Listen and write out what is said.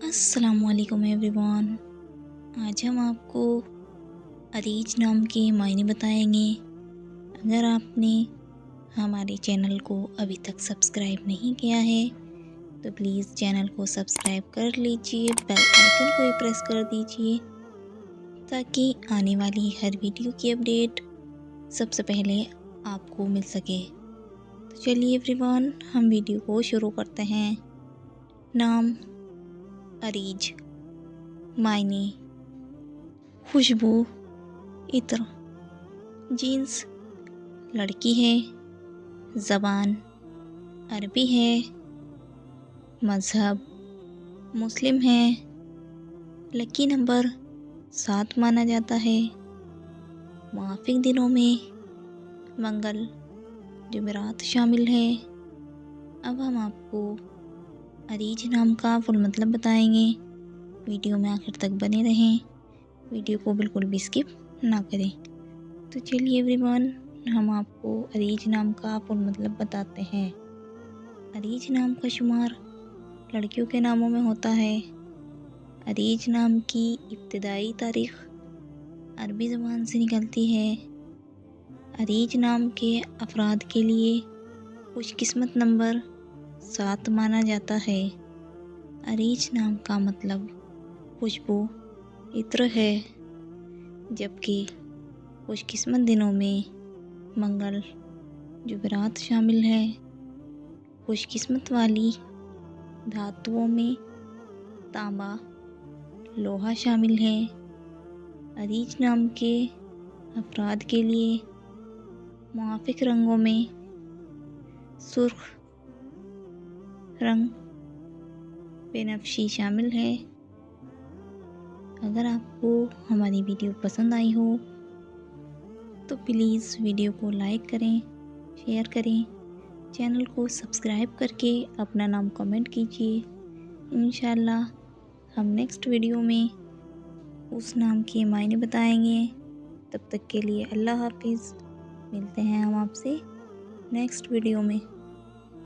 अस्सलाम वालेकुम एवरीवन। आज हम आपको अरीज नाम के मायने बताएंगे। अगर आपने हमारे चैनल को अभी तक सब्सक्राइब नहीं किया है तो प्लीज़ चैनल को सब्सक्राइब कर लीजिए, बेल आइकन को भी प्रेस कर दीजिए ताकि आने वाली हर वीडियो की अपडेट सबसे पहले आपको मिल सके। तो चलिए एवरीवन, हम वीडियो को शुरू करते हैं। नाम अरीज, मायने खुशबू, इत्र। जीन्स लड़की है, ज़बान अरबी है, मज़हब मुस्लिम है, लकी नंबर 7 माना जाता है। मुआफ़िक दिनों में मंगल जुमेरात शामिल है। अब हम आपको अरीज नाम का फुल मतलब बताएंगे। वीडियो में आखिर तक बने रहें, वीडियो को बिल्कुल भी स्किप ना करें। तो चलिए एवरीवन, हम आपको अरीज नाम का फुल मतलब बताते हैं। अरीज नाम का शुमार लड़कियों के नामों में होता है। अरीज नाम की इब्तिदाई तारीख अरबी ज़बान से निकलती है। अरीज नाम के अफराद के लिए खुशकिस्मत नंबर 7 माना जाता है। अरीज नाम का मतलब खुशबू, इत्र है, जबकि खुशकिस्मत दिनों में मंगल जुमेरात शामिल है। खुशकिस्मत वाली धातुओं में तांबा, लोहा शामिल है। अरीज नाम के अफराद के लिए मुआफ़िक रंगों में सुर्ख रंग, बेनफ्शी शामिल है। अगर आपको हमारी वीडियो पसंद आई हो तो प्लीज़ वीडियो को लाइक करें, शेयर करें, चैनल को सब्सक्राइब करके अपना नाम कमेंट कीजिए। इंशाल्लाह हम नेक्स्ट वीडियो में उस नाम के मायने बताएंगे। तब तक के लिए अल्लाह हाफिज़। मिलते हैं हम आपसे नेक्स्ट वीडियो में।